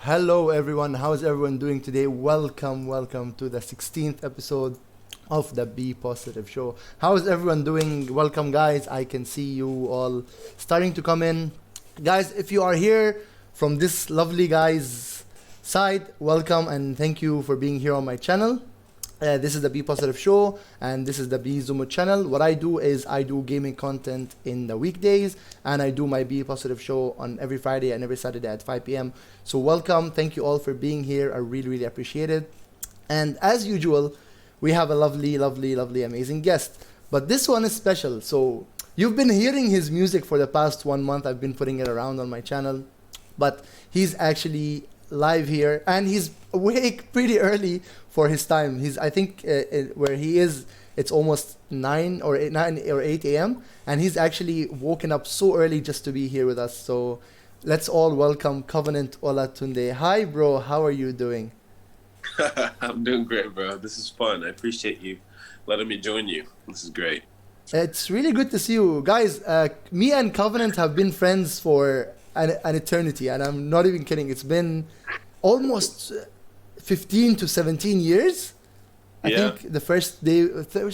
Hello everyone, how's everyone doing today? Welcome to the 16th episode of the Be Positive Show. How's everyone doing? Welcome guys, I can see you all starting to come in. Guys, if you are here from this lovely guy's side, welcome and thank you for being here on my channel. This is the Be Positive Show and this is the Be Zumo channel. What I do is I do gaming content in the weekdays and I do my Be Positive Show on every Friday and every Saturday at 5 p.m. So welcome. Thank you all for being here. I really appreciate it. And as usual, we have a lovely, amazing guest. But this one is special. So you've been hearing his music for the past 1 month. I've been putting it around on my channel. But he's actually live here and he's awake pretty early for his time. He's I think where he is it's almost 9 or 8 a.m. and he's actually woken up so early just to be here with us. So let's all welcome Covenant Olatunde. Hi bro, how are you doing? I'm doing great, bro. This is fun. I appreciate you letting me join you. This is great. It's really good to see you guys. Me and Covenant have been friends for an eternity, and I'm not even kidding. It's been almost 15 to 17 years. I think the first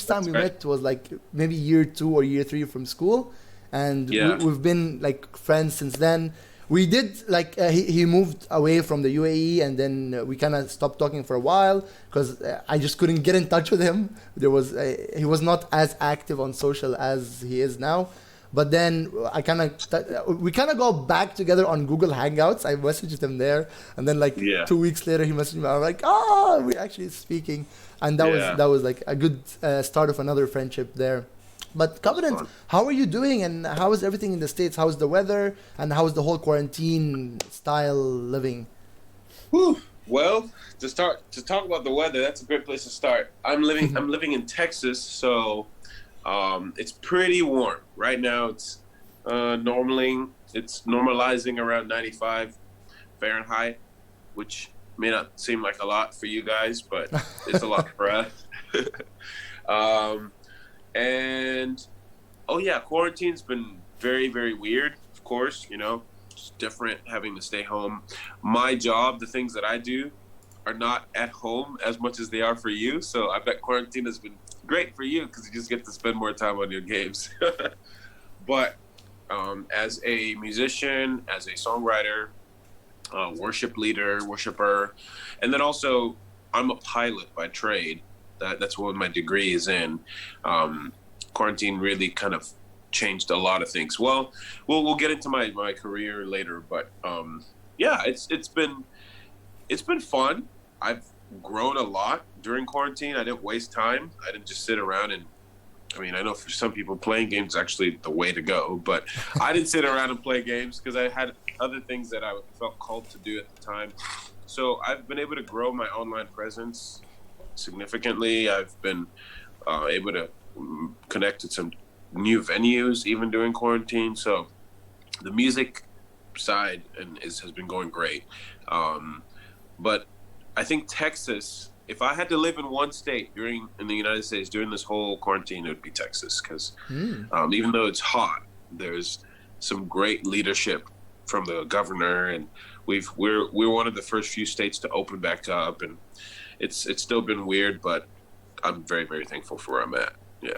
time we met was like maybe year 2 or year 3 from school, and we've been like friends since then. We did like he moved away from the UAE, and then we kind of stopped talking for a while because I just couldn't get in touch with him. He was not as active on social as he is now. But then we kind of go back together on Google Hangouts. I messaged him there, and then 2 weeks later he messaged me. I'm like, we're actually speaking, and that was like a good start of another friendship there. But Covenant, how are you doing, and how is everything in the States? How's the weather, and how is the whole quarantine style living? Whew. Well, to talk about the weather, that's a great place to start. I'm living in Texas, so. It's pretty warm right now. It's normalizing around 95 Fahrenheit, which may not seem like a lot for you guys, but it's a lot for us. Quarantine's been very, very weird. Of course, it's different having to stay home. My job, the things that I do, are not at home as much as they are for you. So I bet quarantine has been great for you because you just get to spend more time on your games. But as a musician, as a songwriter, worship leader, worshiper, and then also I'm a pilot by trade. That's what my degree is in. Quarantine really kind of changed a lot of things. Well, we'll get into my career later, but it's been fun. I've grown a lot during quarantine. I didn't waste time. I didn't just sit around I know for some people playing games is actually the way to go, but I didn't sit around and play games because I had other things that I felt called to do at the time. So I've been able to grow my online presence significantly. I've been able to connect to some new venues even during quarantine. So the music side has been going great. But I think Texas, if I had to live in one state in the United States during this whole quarantine, it would be Texas. Because even though it's hot, there's some great leadership from the governor, and we're one of the first few states to open back up, and it's still been weird, but I'm very, very thankful for where I'm at. Yeah.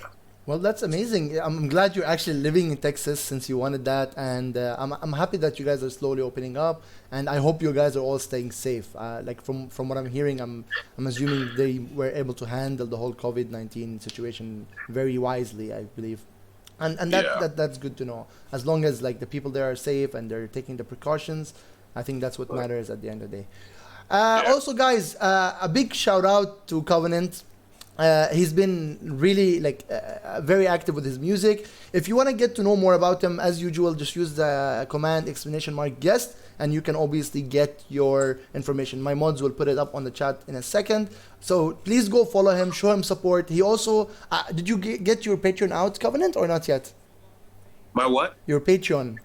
Well, that's amazing. I'm glad you're actually living in Texas since you wanted that, and I'm happy that you guys are slowly opening up, and I hope you guys are all staying safe. From what I'm hearing, I'm assuming they were able to handle the whole COVID-19 situation very wisely, I believe, and that's good to know. As long as the people there are safe and they're taking the precautions, I think that's what matters at the end of the day. Also, guys, a big shout out to Covenant. He's been really very active with his music. If you want to get to know more about him, as usual, just use the command !guest, and you can obviously get your information. My mods will put it up on the chat in a second. So please go follow him, show him support. He also, did you get your Patreon out, Covenant, or not yet? My what? Your Patreon.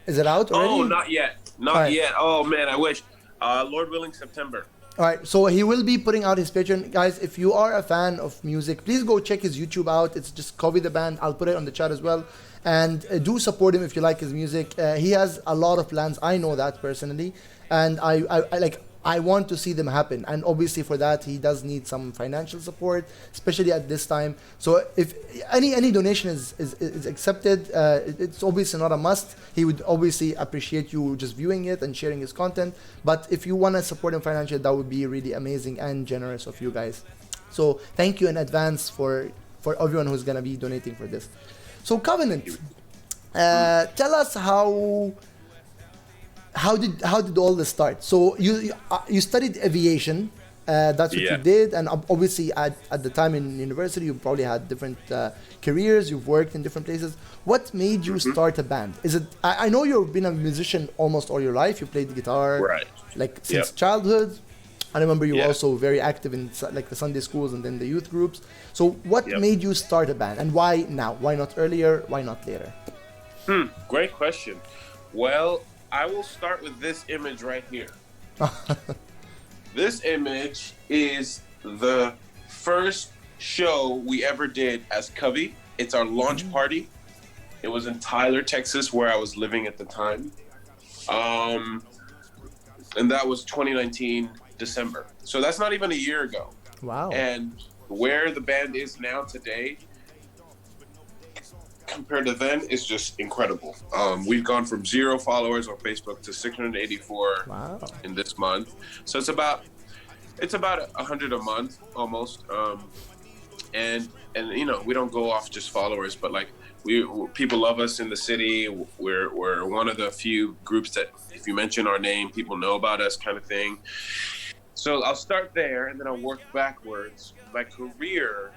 Is it out already? Oh, not yet. Not yet. Oh, man, I wish. Lord willing, September. All right, so he will be putting out his Patreon. Guys, if you are a fan of music, please go check his YouTube out. It's just Covey the Band. I'll put it on the chat as well. And do support him if you like his music. He has a lot of plans. I know that personally. And I want to see them happen. And obviously for that, he does need some financial support, especially at this time. So if any donation is accepted, it's obviously not a must. He would obviously appreciate you just viewing it and sharing his content. But if you want to support him financially, that would be really amazing and generous of you guys. So thank you in advance for everyone who's going to be donating for this. So Covenant, tell us how did all this start? So you studied aviation, that's what you did, and obviously at the time in university you probably had different careers. You've worked in different places. What made you start a band? Is it? I know you've been a musician almost all your life. You played the guitar, right? Like since childhood. I remember you were also very active in like the Sunday schools and then the youth groups. So what made you start a band, and why now? Why not earlier? Why not later? Great question. Well, I will start with this image right here. This image is the first show we ever did as Covey. It's our launch party. It was in Tyler, Texas, where I was living at the time. And that was 2019, December. So that's not even a year ago. Wow. And where the band is now today, compared to then, is just incredible. We've gone from 0 followers on Facebook to 684 in this month. So it's about 100 a month almost. And you know, we don't go off just followers, but like people love us in the city. We're one of the few groups that if you mention our name, people know about us, kind of thing. So I'll start there and then I'll work backwards. My career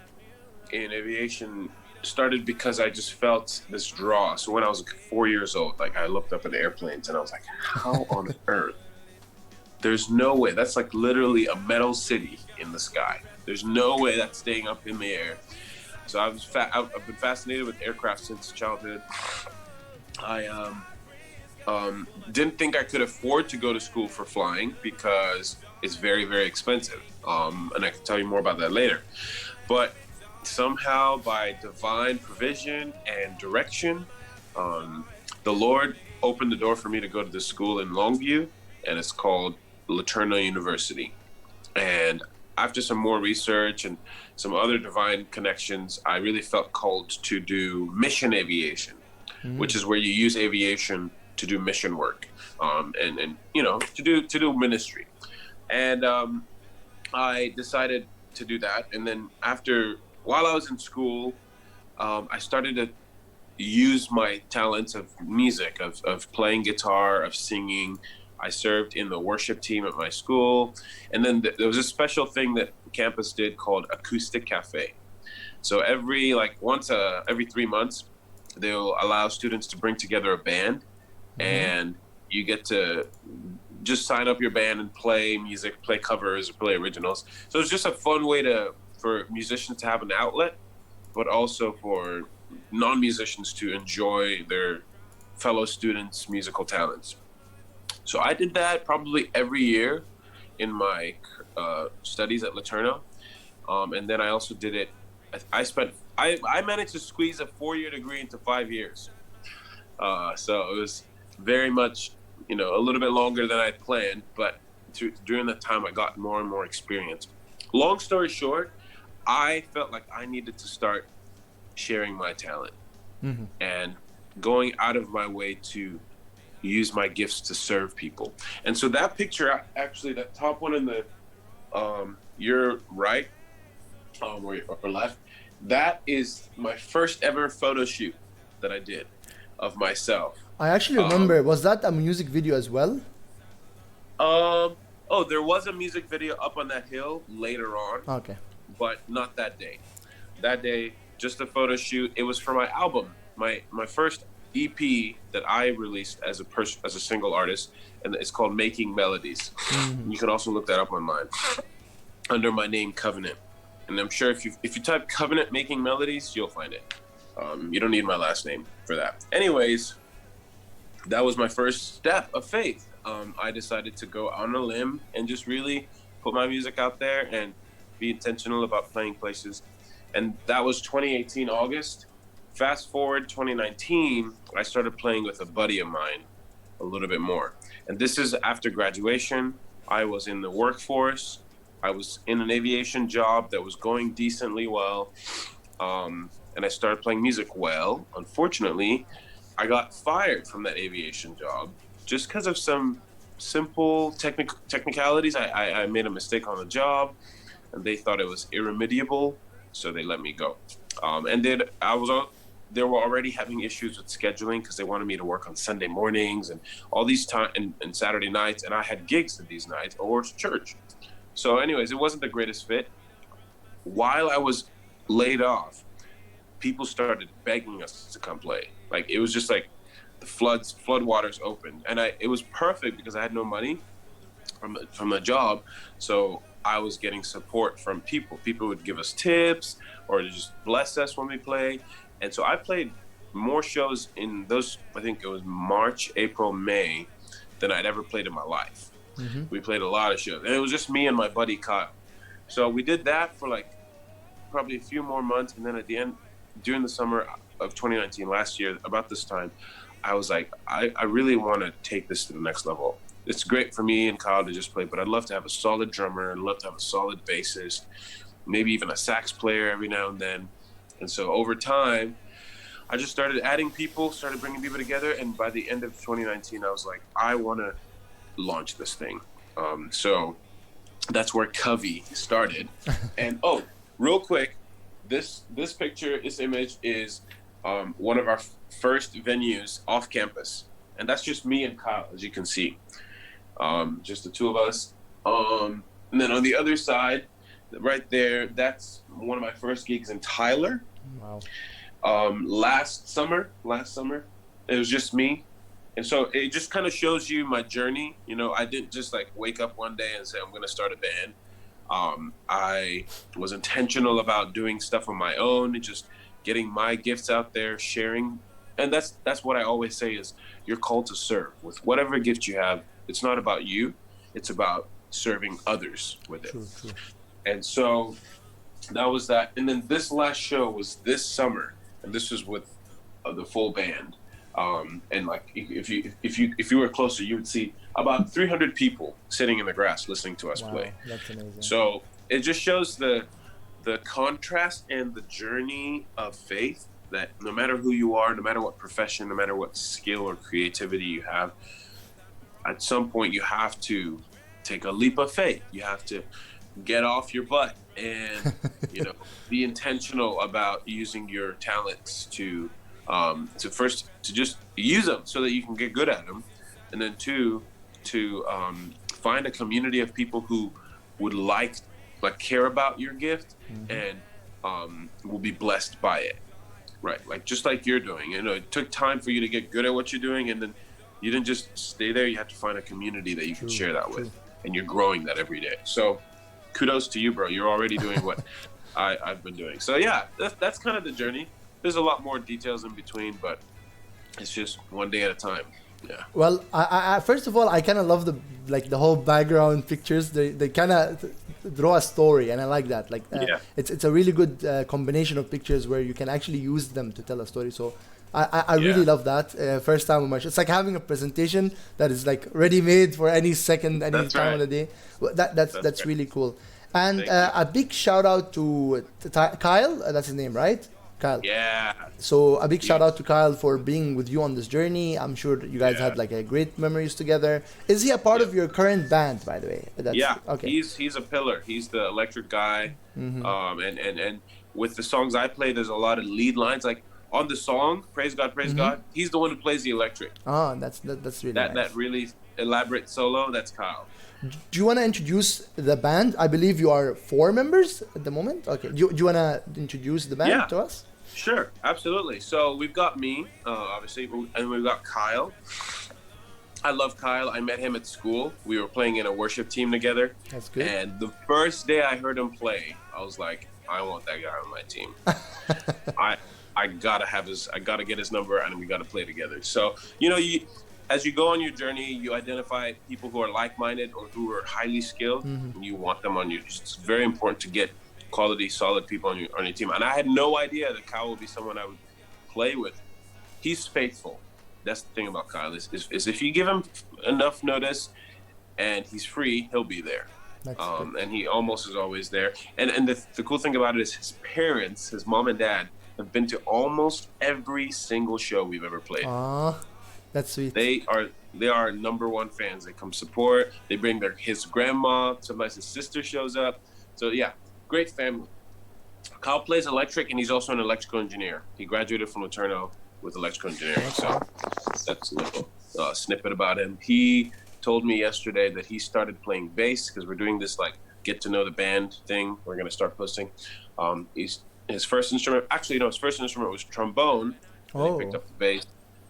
in aviation started because I just felt this draw. So when I was 4 years old, like I looked up at airplanes and I was like, how on earth? There's no way. That's like literally a metal city in the sky. There's no way that's staying up in the air. So I've been fascinated with aircraft since childhood. I didn't think I could afford to go to school for flying because it's very, very expensive. And I can tell you more about that later. But somehow by divine provision and direction, the Lord opened the door for me to go to this school in Longview, and it's called Olatunde University. And after some more research and some other divine connections, I really felt called to do mission aviation, which is where you use aviation to do mission work, and you know, to do ministry. And I decided to do that. And then while I was in school, I started to use my talents of music, of playing guitar, of singing. I served in the worship team at my school. And then there was a special thing that campus did called Acoustic Cafe. So every 3 months, they'll allow students to bring together a band, and you get to just sign up your band and play music, play covers, or play originals. So it's just a fun way for musicians to have an outlet, but also for non-musicians to enjoy their fellow students' musical talents. So I did that probably every year in my studies at LeTourneau. And then I also did it, I managed to squeeze a 4-year degree into 5 years. So it was very much, you know, a little bit longer than I planned, but during that time I got more and more experience. Long story short, I felt like I needed to start sharing my talent and going out of my way to use my gifts to serve people. And so that picture, actually, that top one in the your right or left, that is my first ever photo shoot that I did of myself. I actually remember. Was that a music video as well? There was a music video up on that hill later on. Okay. But not that day. That day, just a photo shoot. It was for my album, my first EP that I released as a single artist, and it's called Making Melodies. You can also look that up online under my name Covenant. And I'm sure if you type Covenant Making Melodies, you'll find it. You don't need my last name for that. Anyways, that was my first step of faith. I decided to go on a limb and just really put my music out there and be intentional about playing places. And that was 2018 August. Fast forward 2019, I started playing with a buddy of mine a little bit more. And this is after graduation. I was in the workforce. I was in an aviation job that was going decently well. And I started playing music well. Unfortunately, I got fired from that aviation job just because of some simple technicalities. I made a mistake on the job, and they thought it was irremediable, so they let me go. And then they were already having issues with scheduling because they wanted me to work on Sunday mornings and all these time and Saturday nights, and I had gigs at these nights or church. So, anyways, it wasn't the greatest fit. While I was laid off, people started begging us to come play. Like, it was just like the floodwaters opened, and it was perfect because I had no money from the job, so I was getting support from people. People would give us tips or just bless us when we play, and so I played more shows in those. I think it was March, April, May than I'd ever played in my life. Mm-hmm. We played a lot of shows, and it was just me and my buddy Kyle. So we did that for like probably a few more months, and then at the end, during the summer of 2019, last year, about this time, I was like, I really want to take this to the next level. It's great for me and Kyle to just play, but I'd love to have a solid drummer. I'd love to have a solid bassist, maybe even a sax player every now and then. And so over time, I just started adding people, started bringing people together. And by the end of 2019, I was like, I want to launch this thing. So that's where Covey started. And real quick, this picture, this image is one of our first venues off campus, and that's just me and Kyle, as you can see, just the two of us. And then on the other side, right there, that's one of my first gigs in Tyler. Wow. Last summer, it was just me. And so it just kind of shows you my journey. You know, I didn't just like wake up one day and say, I'm going to start a band. I was intentional about doing stuff on my own and just getting my gifts out there, sharing. And that's what I always say is you're called to serve with whatever gift you have. It's not about you. It's about serving others with it. True. And so that was that. And then this last show was this summer, and this was with the full band. And like if you were closer, you would see about 300 people sitting in the grass listening to us play. That's amazing. So it just shows the contrast and the journey of faith, that no matter who you are, no matter what profession, no matter what skill or creativity you have, at some point you have to take a leap of faith. You have to get off your butt and be intentional about using your talents to just use them so that you can get good at them, and then to find a community of people who would like care about your gift, mm-hmm. and will be blessed by it, right? Like just like you're doing. It took time for you to get good at what you're doing, and then you didn't just stay there. You have to find a community that you can share that with, and you're growing that every day. So kudos to you, bro. You're already doing what I've been doing. So yeah, that's kind of the journey. There's a lot more details in between, but it's just one day at a time. Yeah. Well, I first of all, I kind of love the whole background pictures. They kind of draw a story, and I like that. It's a really good combination of pictures where you can actually use them to tell a story. So I really love that. First time on my show, it's like having a presentation that is like ready made for any second, any time of the day. That's really cool. And a big shout out to Kyle. That's his name, right? Kyle. Yeah. So a big shout out to Kyle for being with you on this journey. I'm sure you guys had like a great memories together. Is he a part of your current band, by the way? Okay. He's a pillar. He's the electric guy. Mm-hmm. And with the songs I play, there's a lot of lead lines. Like on the song, Praise God, Praise mm-hmm. God, he's the one who plays the electric. Oh, that's really nice. That really elaborate solo, that's Kyle. Do you want to introduce the band? I believe you are 4 members at the moment. Okay. Do you want to introduce the band to us? Sure, absolutely. So we've got me, obviously, and we've got Kyle. I love Kyle. I met him at school. We were playing in a worship team together. That's good. And the first day I heard him play, I was like, I want that guy on my team. I gotta get his number, and we gotta play together. So as you go on your journey, you identify people who are like-minded or who are highly skilled, Mm-hmm. and you want them on your. It's very important to get quality, solid people on your team. And I had no idea that Kyle would be someone I would play with. He's faithful. That's the thing about Kyle is if you give him enough notice and he's free, he'll be there. And he almost is always there. And the cool thing about it is his parents, his mom and dad, have been to almost every single show we've ever played. That's sweet. They are number one fans. They come support. They bring his grandma. Sometimes his sister shows up. So yeah, great family. Kyle plays electric, and he's also an electrical engineer. He graduated from Laterno with electrical engineering. So that's a little snippet about him. He told me yesterday that he started playing bass because we're doing this like get to know the band thing. We're gonna start posting. His first instrument, his first instrument was trombone. And he picked up the bass.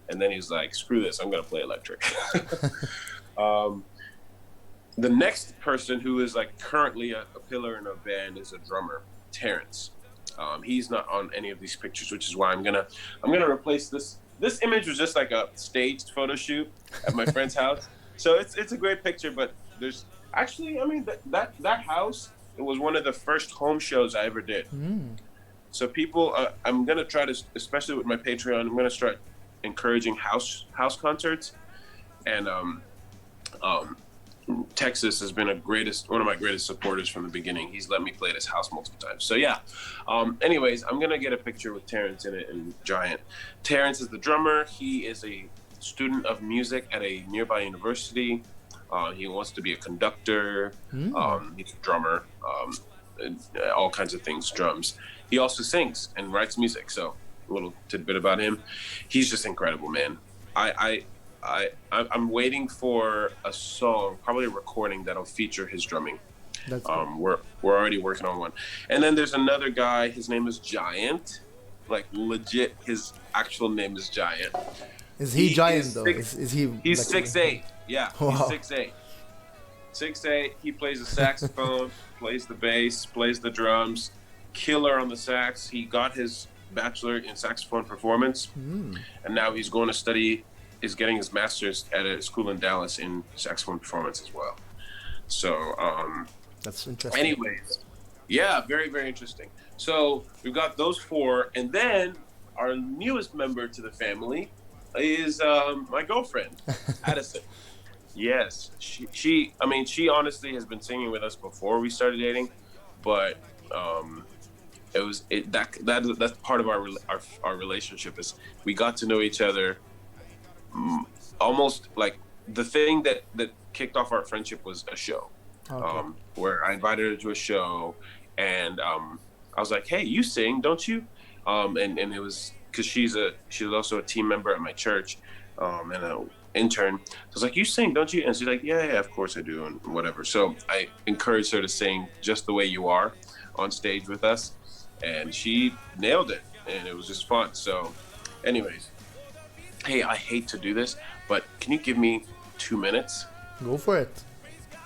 And then he's like, screw this, I'm going to play electric. The next person who is like currently a pillar in a band is a drummer, Terrence. He's not on any of these pictures, which is why I'm gonna replace this. This image was just like a staged photo shoot at my friend's house. So it's a great picture, but there's actually, that house, it was one of the first home shows I ever did. So people, I'm going to try to, especially with my Patreon, I'm going to start encouraging house concerts, and Texas has been one of my greatest supporters from the beginning. He's let me play at his house multiple times. So yeah. Anyways, I'm gonna get a picture with Terrence in it and Giant. Terrence is the drummer. He is a student of music at a nearby university. He wants to be a conductor. He's a drummer. All kinds of things, drums. He also sings and writes music. So a little tidbit about him. He's just incredible, man. I'm waiting for a song, probably a recording that'll feature his drumming. That's we're already working on one. And then there's another guy, his name is Giant. Like legit, his actual name is Giant. Is he giant though? Is he? He's like 6'8". Yeah, wow. He's 6'8". 6'8". He plays the saxophone, plays the bass, plays the drums. Killer on the sax. He got his bachelor in saxophone performance, and now he's going to study. Is getting his master's at a school in Dallas in saxophone performance as well. So that's interesting. Anyways, yeah, very, very interesting. So we've got those four, and then our newest member to the family is my girlfriend, Addison. Yes, she honestly has been singing with us before we started dating, but that's part of our relationship is we got to know each other. Almost like the thing that kicked off our friendship was a show, where I invited her to a show, and I was like, "Hey, you sing, don't you?" And it was because she was also a team member at my church, and an intern. So I was like, "You sing, don't you?" And she's like, "Yeah, of course I do," and whatever. So I encouraged her to sing "Just the Way You Are" on stage with us, and she nailed it, and it was just fun. So, anyways. Hey, I hate to do this, but can you give me 2 minutes? Go for it.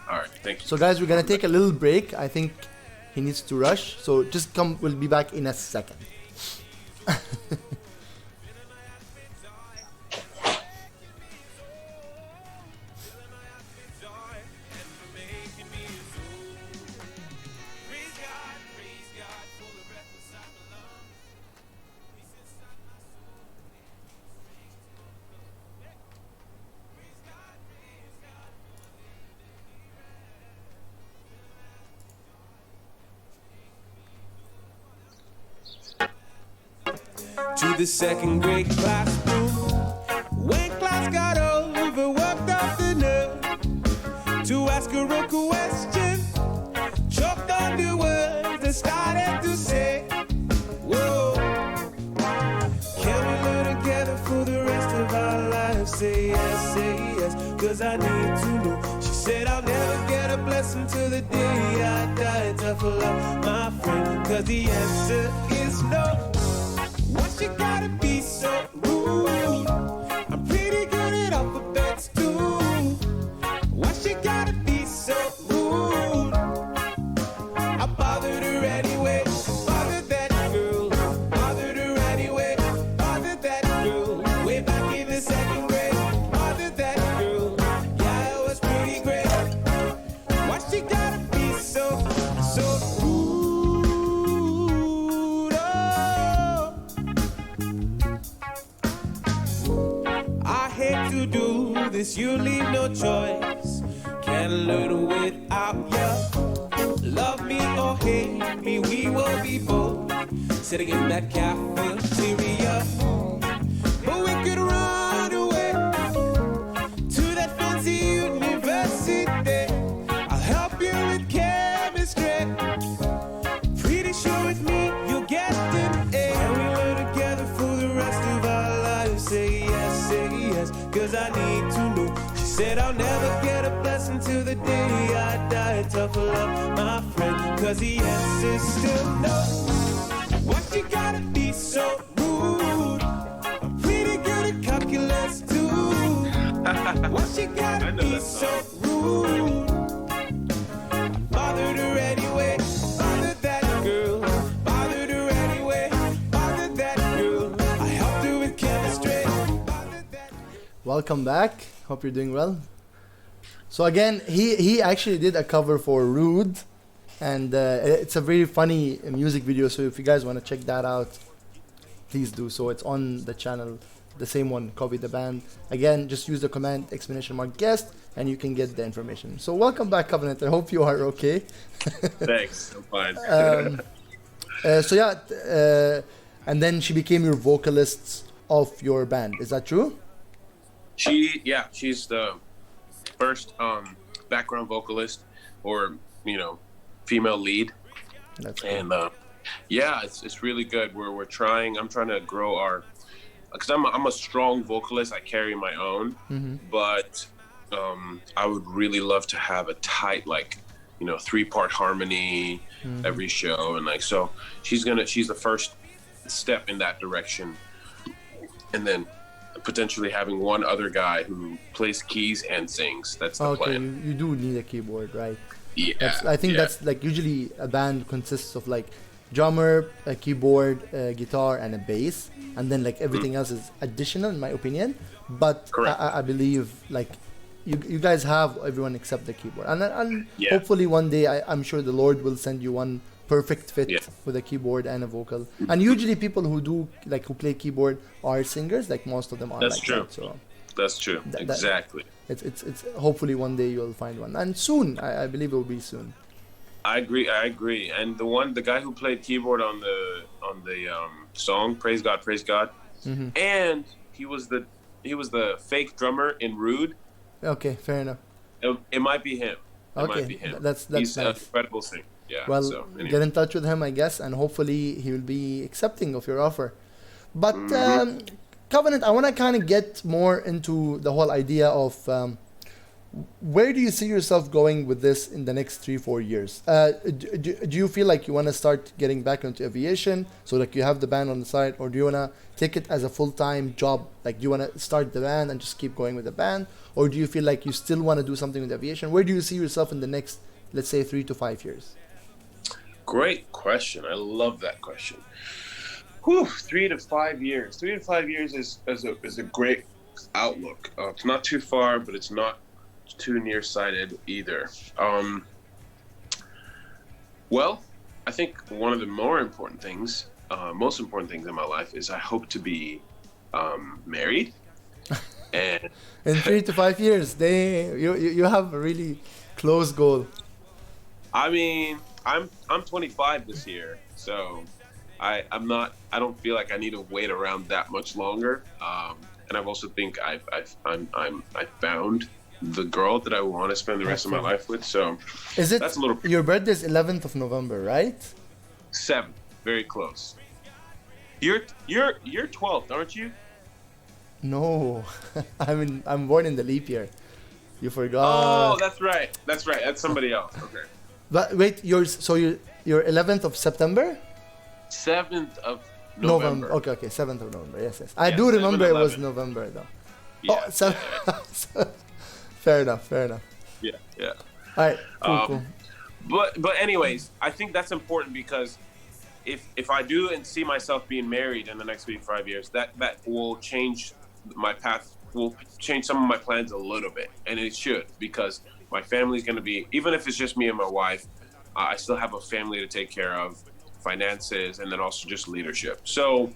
All right, thank you. So guys, we're gonna take a little break. I think he needs to rush. So just come, we'll be back in a second. To the second grade classroom, when class got over, worked up the nerve to ask her a question, choked on the words and started to say, whoa, can we learn together for the rest of our lives? Say yes, cause I need to know. She said I'll never get a blessing till the day I die. Tough love, my friend, cause the answer is no. Why she gotta be so rude? I'm pretty good at alphabets too. Why she gotta be so rude? I bothered her anyway. Bothered that girl. Bothered her anyway. Bothered that girl. Way back in the second grade. Bothered that to do this, you leave no choice. Can't learn without you. Love me or hate me, we will be both sitting in that cafeteria. But we could run away to that fancy university. I'll help you with chemistry. Pretty sure with me you'll get an A. And we learn together for the rest of our lives. Say yes, cause I need to know. She said I'll never get a blessing till the day I die. Tough love, my friend, cause the answer's still no. What you gotta be so rude? I'm pretty good at calculus too. What you gotta be so rude? I bothered her anyway. Bothered that girl. Bothered her anyway. Bothered that girl. I helped her with chemistry. Welcome back. Hope you're doing well. So again, he actually did a cover for Rude, and it's a very funny music video. So if you guys want to check that out, please do so. It's on the channel, the same one, Copy the Band. Again, just use the command !guest and you can get the information. So welcome back, Covenant. I hope you are okay. Thanks, I'm fine. And then she became your vocalist of your band. Is that true? She's the first background vocalist, or female lead. That's cool. And it's really good. I'm trying to grow because I'm a strong vocalist. I carry my own, but I would really love to have a tight 3-part harmony every show, and so she's the first step in that direction, and then potentially having one other guy who plays keys and sings. That's the plan. You do need a keyboard, right? Yeah. I think that's usually a band consists of drummer, a keyboard, a guitar, and a bass, and then everything else is additional in my opinion. But I believe you guys have everyone except the keyboard, and hopefully one day I'm sure the Lord will send you one perfect fit with a keyboard and a vocal. And usually people who do who play keyboard are singers. Most of them are. That's true. That, so that's true. Exactly. It's hopefully one day you'll find one, and soon. I believe it will be soon. I agree. And the guy who played keyboard on the song "Praise God," and he was the fake drummer in Rude. Okay, fair enough. It might be him. That's He's nice. an incredible singer. Yeah. Well, anyway. get in touch with him, I guess, and hopefully he will be accepting of your offer. But Covenant, I want to kind of get more into the whole idea of where do you see yourself going with this in the next 3-4 years? Do you feel like you want to start getting back into aviation, so you have the band on the side, or do you want to take it as a full-time job? Do you want to start the band and just keep going with the band, or do you feel like you still want to do something with aviation? Where do you see yourself in the next, let's say, 3 to 5 years? Great question. I love that question. 3 to 5 years. 3 to 5 years is a great outlook. It's not too far, but it's not too nearsighted either. Well, I think one of the most important things in my life is I hope to be married. And in 3 to 5 years, you have a really close goal. I mean, I'm 25 this year, so I don't feel like I need to wait around that much longer. And I've also think I found the girl that I want to spend the rest of my life with. So that's a little. Your birthday is 11th of November, right? 7th, very close. You're 12th, aren't you? No, I'm born in the leap year. You forgot. Oh, that's right. That's somebody else. Okay. But wait, you're 11th of September? 7th of November. Okay, 7th of November. Yes. I do remember it was November though. Yeah. Fair enough. Yeah. All right, cool. But anyways, I think that's important because if I do and see myself being married in the next 5 years, that will change my path, will change some of my plans a little bit, and it should, because my family's going to be, even if it's just me and my wife, I still have a family to take care of, finances, and then also just leadership. So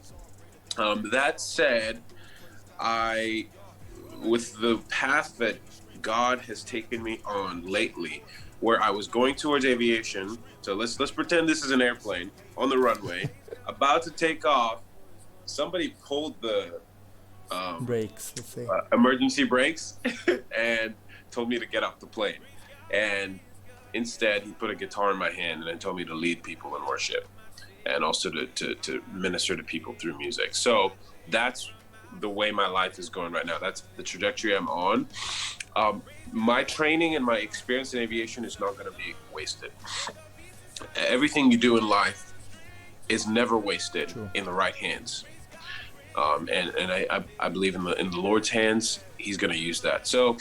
that said, with the path that God has taken me on lately, where I was going towards aviation. So let's pretend this is an airplane on the runway, about to take off. Somebody pulled the Brakes, let's say. emergency brakes and told me to get off the plane. And instead, he put a guitar in my hand and then told me to lead people in worship and also to minister to people through music. So that's the way my life is going right now. That's the trajectory I'm on. My training and my experience in aviation is not going to be wasted. Everything you do in life is never wasted. True. In the right hands. And I believe in the Lord's hands. He's going to use that. So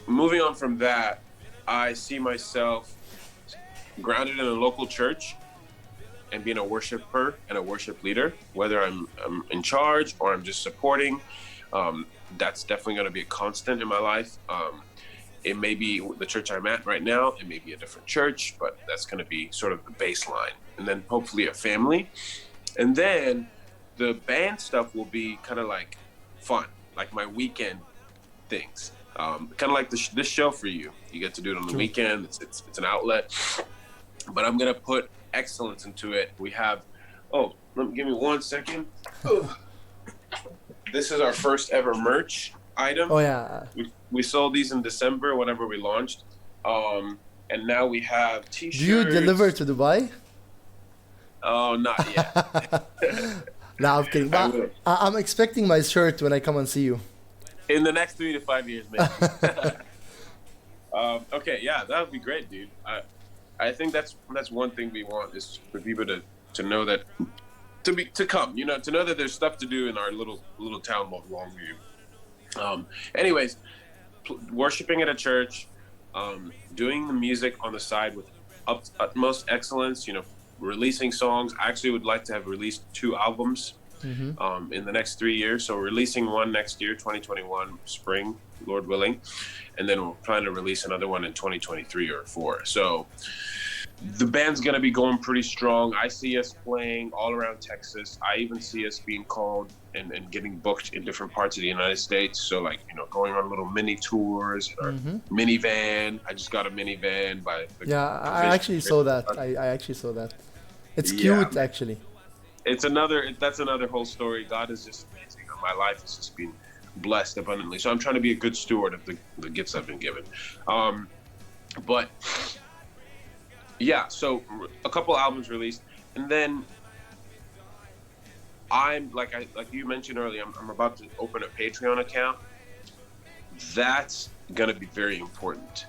moving on from that, I see myself grounded in a local church and being a worshiper and a worship leader, whether I'm in charge or I'm just supporting. That's definitely going to be a constant in my life. It may be the church I'm at right now. It may be a different church, but that's going to be sort of the baseline. And then hopefully a family. And then the band stuff will be kind of like fun, like my weekend things. Kind of like this show for you. You get to do it on the weekend. It's an outlet. But I'm going to put excellence into it. We have, give me 1 second. This is our first ever merch item. Oh, yeah. We sold these in December, whenever we launched. And now we have t-shirts. Do you deliver to Dubai? Oh, not yet. No, I'm kidding. But I'm expecting my shirt when I come and see you. In the next 3 to 5 years, maybe. Okay, yeah, that would be great, dude. I think that's one thing we want, is for people to know that, to come, to know that there's stuff to do in our little town called Longview. Anyways, worshiping at a church, doing the music on the side with utmost excellence, releasing songs. I actually would like to have released 2 albums in the next 3 years. So releasing one next year, 2021 spring, Lord willing, and then we're planning to release another one in 2023 or 4. So the band's gonna be going pretty strong. I see us playing all around Texas. I even see us being called and getting booked in different parts of the United States. So going on little mini tours, or minivan. I just got a minivan by I actually saw that. I actually saw that. It's cute, actually. That's another whole story. God is just amazing. My life has just been blessed abundantly. So I'm trying to be a good steward of the gifts I've been given. But yeah, so a couple albums released, and then I'm like you mentioned earlier, I'm about to open a Patreon account. That's gonna be very important.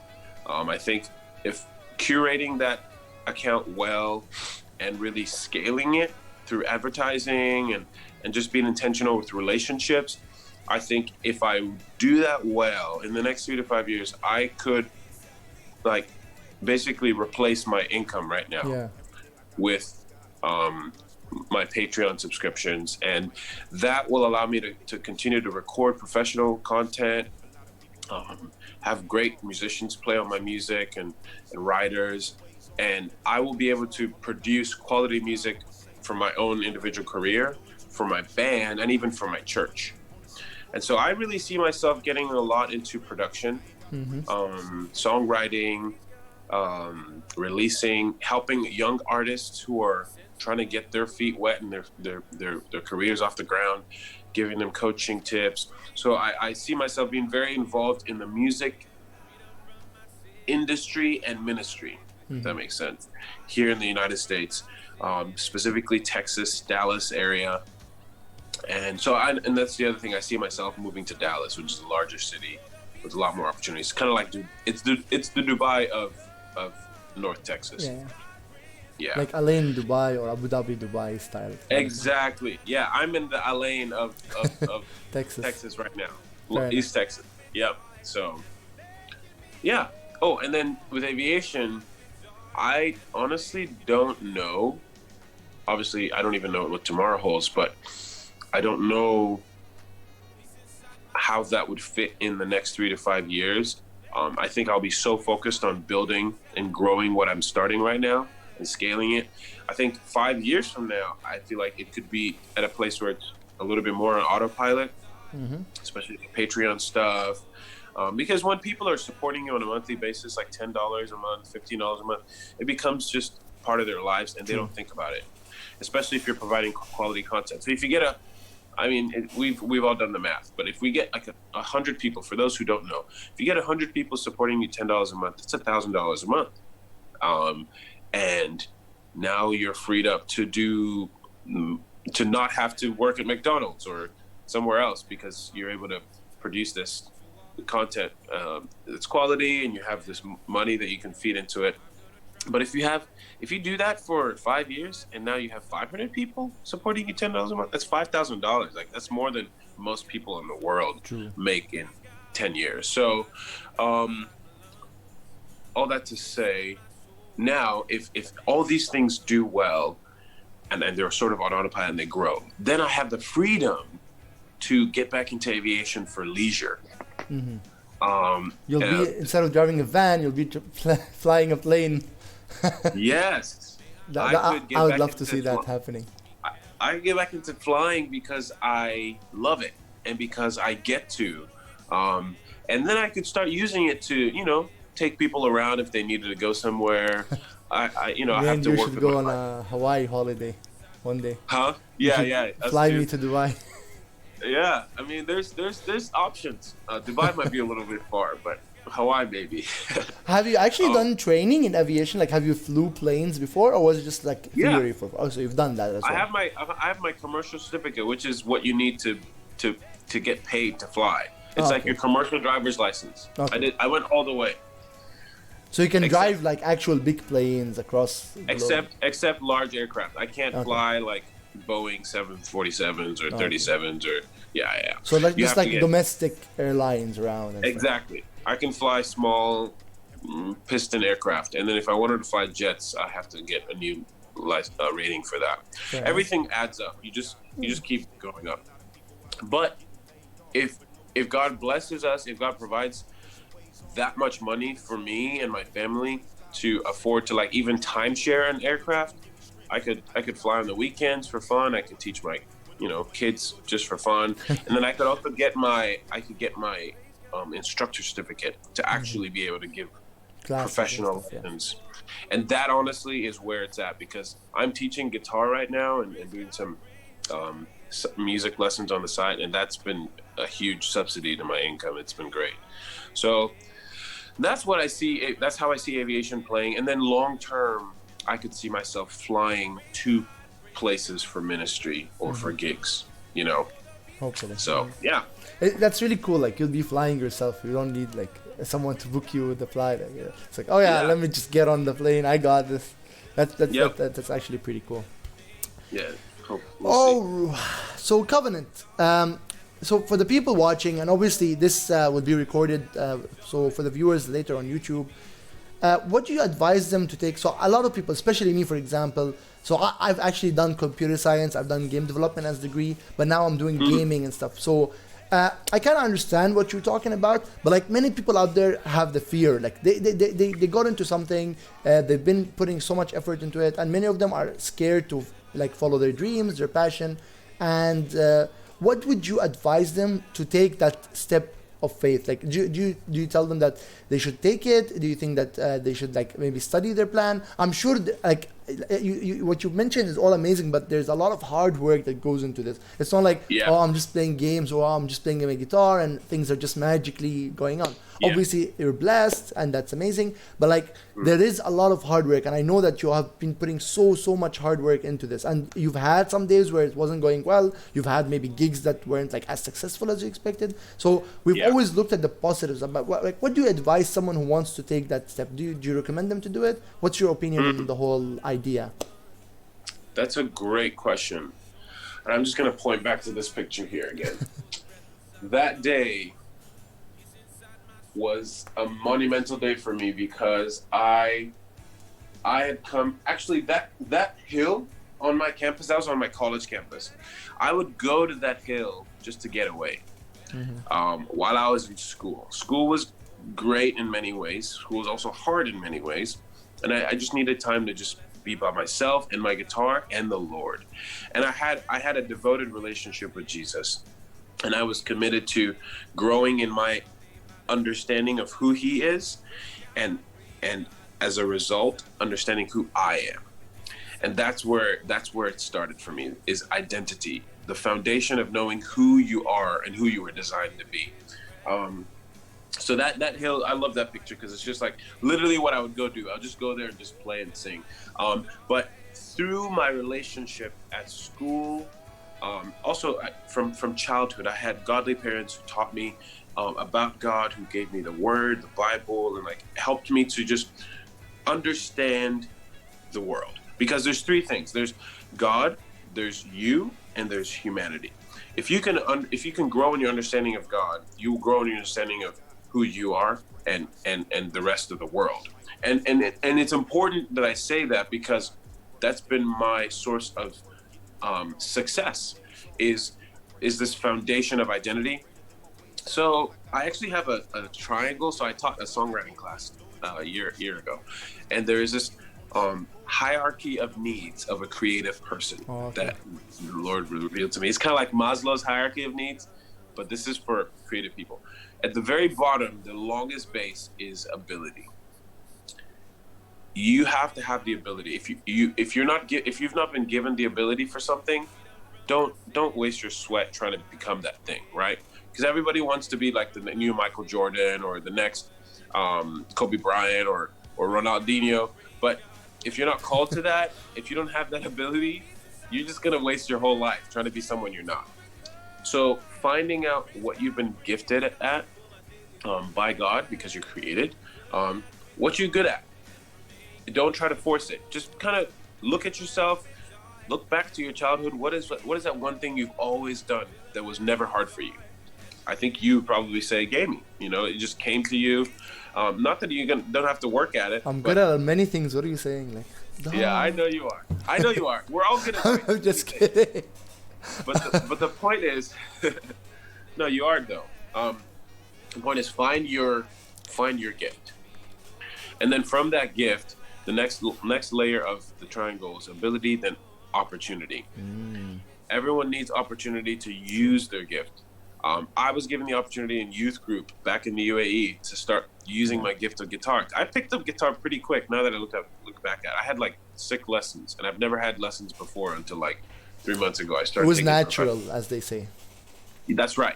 I think if curating that account well and really scaling it through advertising and just being intentional with relationships, I think if I do that well in the next 3 to 5 years, I could basically replace my income right now with my Patreon subscriptions, and that will allow me to continue to record professional content, have great musicians play on my music and writers, and I will be able to produce quality music for my own individual career, for my band, and even for my church. And so I really see myself getting a lot into production, songwriting, releasing, helping young artists who are trying to get their feet wet and their careers off the ground, giving them coaching tips. So I see myself being very involved in the music industry and ministry, if that makes sense, here in the United States, specifically Texas, Dallas area. And so and that's the other thing, I see myself moving to Dallas, which is a larger city with a lot more opportunities. Kind of like it's the Dubai of North Texas. Yeah. Like Alain Dubai or Abu Dhabi Dubai style. Exactly. Yeah, I'm in the Alain of Texas right now. East Texas. Yep. So, yeah. Oh, and then with aviation, I honestly don't know. Obviously, I don't even know what tomorrow holds, but I don't know how that would fit in the next 3 to 5 years. I think I'll be so focused on building and growing what I'm starting right now and scaling it. I think 5 years from now, I feel like it could be at a place where it's a little bit more on autopilot, especially the Patreon stuff. Because when people are supporting you on a monthly basis, like $10 a month, $15 a month, it becomes just part of their lives, and they don't think about it. Especially if you're providing quality content. So if you get we've all done the math, but if we get like 100 people, for those who don't know, if you get 100 people supporting you $10 a month, it's $1,000 a month, and now you're freed up to not have to work at McDonald's or somewhere else, because you're able to produce this content that's quality, and you have this money that you can feed into it. But if you do that for 5 years, and now you have 500 people supporting you $10 a month, that's $5,000. Like, that's more than most people in the world make in 10 years. So all that to say, now if all these things do well, and they're sort of on autopilot and they grow, then I have the freedom to get back into aviation for leisure. You'll be, instead of driving a van, you'll be flying a plane. Yes. I would love to see that happening. I get back into flying because I love it, and because I get to. And then I could start using it to, take people around if they needed to go somewhere. I have to work. You should go on a Hawaii holiday one day. Huh? Yeah. Fly me to Dubai. Yeah, I mean, there's options. Dubai might be a little bit far, but Hawaii maybe. Have you actually done training in aviation? Like, have you flew planes before, or was it just like theory? So you've done that as well. I have my commercial certificate, which is what you need to get paid to fly. It's like your commercial driver's license. Okay. I went all the way. So you can drive like actual big planes across the except large aircraft. I can't fly like Boeing 747s or 37s or So like just like domestic airlines around. Exactly. I can fly small piston aircraft, and then if I wanted to fly jets, I have to get a new rating for that. Yeah. Everything adds up. You just keep going up. But if God blesses us, if God provides that much money for me and my family to afford to like even timeshare an aircraft, I could fly on the weekends for fun. I could teach my kids just for fun, and then I could also get my instructor certificate to actually be able to give professional lessons. And that honestly is where it's at, because I'm teaching guitar right now and doing some music lessons on the side, and that's been a huge subsidy to my income. It's been great. So that's what I see. That's how I see aviation playing. And then long term, I could see myself flying to places for ministry or for gigs, Hopefully. So, yeah. That's really cool. Like, you'll be flying yourself. You don't need, like, someone to book you with the flight. It's like, let me just get on the plane. I got this. That's actually pretty cool. Yeah. We'll see. So Covenant. So for the people watching, and obviously this will be recorded, so for the viewers later on YouTube, what do you advise them to take? So a lot of people, especially me, for example, so I've actually done computer science, I've done game development as a degree, but now I'm doing gaming and stuff. So I kind of understand what you're talking about, but like many people out there have the fear, like they got into something, they've been putting so much effort into it, and many of them are scared to like follow their dreams, their passion, and what would you advise them to take that step of faith? Like, do you tell them that they should take it? Do you think that they should like maybe study their plan? I'm sure like what you mentioned is all amazing, but there's a lot of hard work that goes into this. It's not like I'm just playing games, or I'm just playing my guitar and things are just magically going on. Obviously you're blessed and that's amazing, but like there is a lot of hard work, and I know that you have been putting so much hard work into this, and you've had some days where it wasn't going well. You've had maybe gigs that weren't like as successful as you expected. So we've always looked at the positives. But what do you advise someone who wants to take that step? Do you recommend them to do it? What's your opinion on the whole idea? That's a great question. And I'm just going to point back to this picture here again. That day was a monumental day for me, because I had come, actually that hill on my campus, that was on my college campus. I would go to that hill just to get away while I was in school. School was great in many ways. School was also hard in many ways. And I just needed time to just be by myself and my guitar and the Lord. And I had a devoted relationship with Jesus. and I was committed to growing in my understanding of who he is, and as a result, understanding who I am. And that's where it started for me, is identity, the foundation of knowing who you are and who you were designed to be. So that hill, I love that picture because it's just like literally what I would go do. I'll just go there and just play and sing. But through my relationship at school, also from childhood, I had godly parents who taught me about God, who gave me the Word, the Bible, and like helped me to just understand the world. Because there's three things: there's God, there's you, and there's humanity. If you can grow in your understanding of God, you will grow in your understanding of who you are and the rest of the world. And it's important that I say that, because that's been my source of success, is this foundation of identity. So I actually have a triangle. So I taught a songwriting class a year ago, and there is this hierarchy of needs of a creative person that the Lord revealed to me. It's kind of like Maslow's hierarchy of needs, but this is for creative people. At the very bottom, the longest base is ability. You have to have the ability. If you've not been given the ability for something, don't waste your sweat trying to become that thing, right? Because everybody wants to be like the new Michael Jordan or the next Kobe Bryant or Ronaldinho, but if you're not called to that, if you don't have that ability, you're just gonna waste your whole life trying to be someone you're not. So finding out what you've been gifted at by God, because you're created, what you're good at. Don't try to force it. Just kind of look at yourself, look back to your childhood. What is that one thing you've always done that was never hard for you? I think you probably say gaming. You know, it just came to you. Not that you don't have to work at it. I'm good at many things. What are you saying? Like, yeah, I know you are. I know you are. We're all good at it. I'm just kidding. But the point is, no, you are though. The point is, find your gift, and then from that gift, the next layer of the triangle is ability, then opportunity. Everyone needs opportunity to use their gift. I was given the opportunity in youth group back in the UAE to start using my gift of guitar. I picked up guitar pretty quick. Now that I look back at it, I had like 6 lessons, and I've never had lessons before until like 3 months ago. I started. It was natural, as they say. That's right.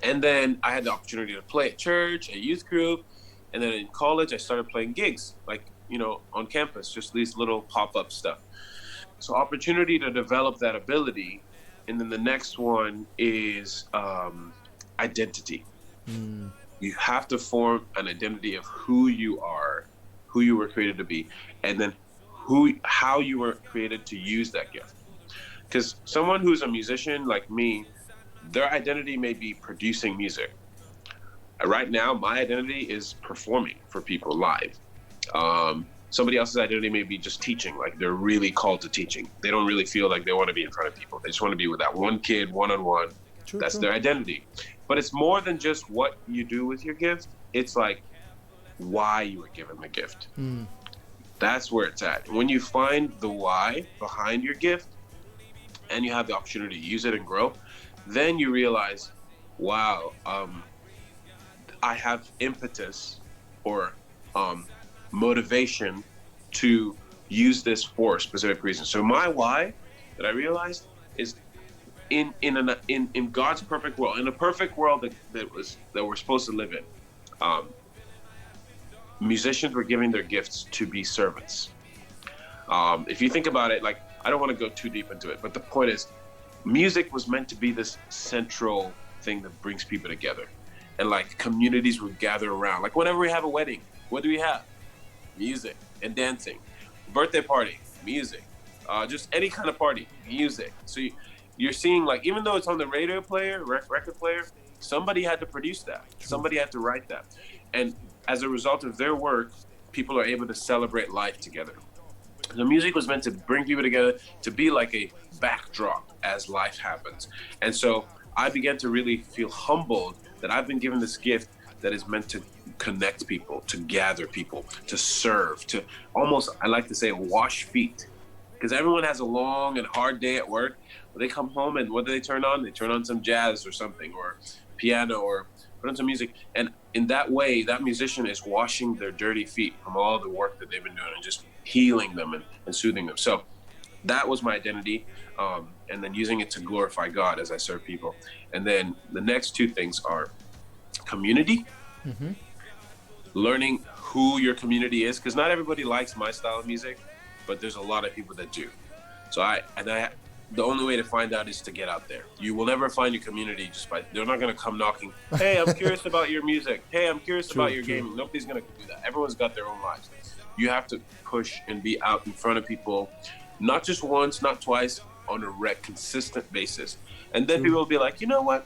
And then I had the opportunity to play at church, a youth group, and then in college I started playing gigs, like, you know, on campus, just these little pop-up stuff. So opportunity to develop that ability. And then the next one is identity. You have to form an identity of who you are, who you were created to be, and then how you were created to use that gift. Because someone who's a musician like me, their identity may be producing music. Right now, my identity is performing for people live. Somebody else's identity may be just teaching, like they're really called to teaching. They don't really feel like they want to be in front of people. They just want to be with that one kid, one-on-one. That's their identity. But it's more than just what you do with your gift. It's like why you were given the gift. That's where it's at. When you find the why behind your gift and you have the opportunity to use it and grow, then you realize, wow, I have impetus or motivation to use this for a specific reason. So my why that I realized is in God's perfect world, in a perfect world that we're supposed to live in, musicians were giving their gifts to be servants. If you think about it, like, I don't want to go too deep into it, but the point is, music was meant to be this central thing that brings people together, and like communities would gather around. Like whenever we have a wedding, what do we have? Music and dancing. Birthday party, music. Just any kind of party, music. So you're seeing, like, even though it's on the radio player, record player, somebody had to produce that. Somebody had to write that. And as a result of their work, people are able to celebrate life together. The music was meant to bring people together, to be like a backdrop as life happens. And so I began to really feel humbled that I've been given this gift that is meant to connect people, to gather people, to serve, to almost, I like to say, wash feet. because everyone has a long and hard day at work. But they come home and what do they turn on? They turn on some jazz or something, or piano, or put on some music. And in that way, that musician is washing their dirty feet from all the work that they've been doing and just healing them and soothing them. So that was my identity. And then using it to glorify God as I serve people. And then the next two things are community, learning who your community is, because not everybody likes my style of music, but there's a lot of people that do. So the only way to find out is to get out there. You will never find your community they're not going to come knocking, hey, I'm curious about your music. Hey, I'm curious about your gaming. Nobody's going to do that. Everyone's got their own lives. You have to push and be out in front of people, not just once, not twice, on a consistent basis. And then people will be like, you know what?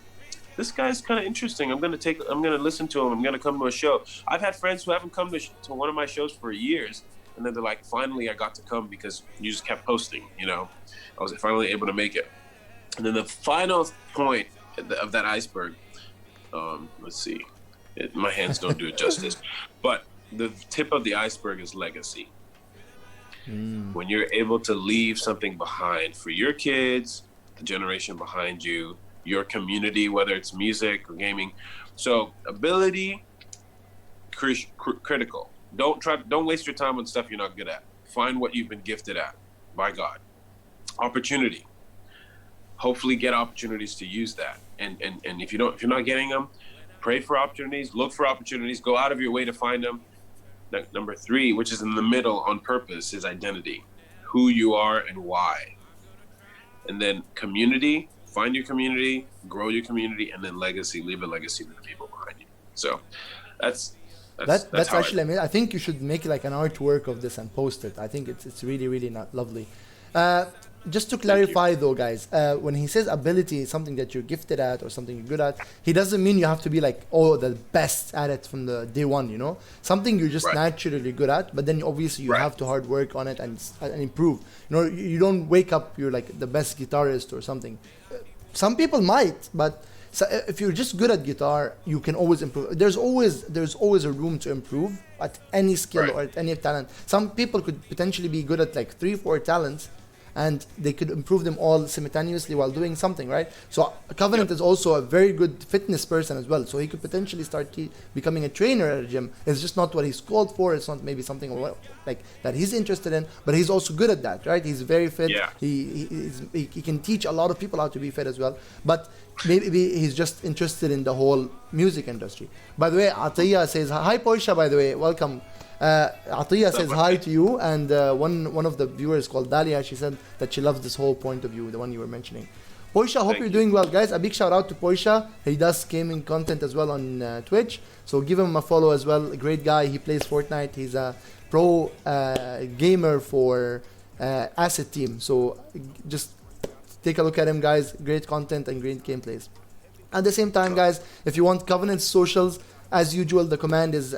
This guy's kind of interesting. I'm going to listen to him. I'm going to come to a show. I've had friends who haven't come to one of my shows for years. And then they're like, finally, I got to come because you just kept posting, I was finally able to make it. And then the final point of that iceberg, let's see, my hands don't do it justice, but the tip of the iceberg is legacy. When you're able to leave something behind for your kids, the generation behind you, your community, whether it's music or gaming. So ability, critical. Don't waste your time on stuff you're not good at. Find what you've been gifted at by God. Opportunity. Hopefully get opportunities to use that. And if you're not getting them, pray for opportunities, look for opportunities, go out of your way to find them. Number 3, which is in the middle on purpose, is identity. Who you are and why. And then community, find your community, grow your community, and then legacy, leave a legacy to the people behind you. So that's actually amazing. I think you should make like an artwork of this and post it. I think it's really, really not lovely. Just to clarify though, guys, when he says ability is something that you're gifted at or something you're good at, he doesn't mean you have to be like, the best at it from the day one, Something you're just naturally good at, but then obviously you have to hard work on it and improve. You don't wake up, you're like the best guitarist or something. Some people might, but if you're just good at guitar, you can always improve. There's always a room to improve at any skill or at any talent. Some people could potentially be good at like 3-4 talents, and they could improve them all simultaneously while doing something, right? So Covenant is also a very good fitness person as well. So he could potentially start becoming a trainer at a gym. It's just not what he's called for. It's not maybe something like that he's interested in, but he's also good at that, right? He's very fit. Yeah. He can teach a lot of people how to be fit as well. But maybe he's just interested in the whole music industry. By the way, Atiyah says, hi Poisha, by the way, welcome. Atiyah says hi to you, and one of the viewers called Dalia, she said that she loves this whole point of view, the one you were mentioning. Poisha, hope you're doing well, guys. A big shout out to Poisha. He does gaming content as well on Twitch, so give him a follow as well. A great guy. He plays Fortnite. He's a pro gamer for Asset Team, so just take a look at him, guys. Great content and great gameplays. At the same time, guys, if you want Covenant's socials, as usual, the command is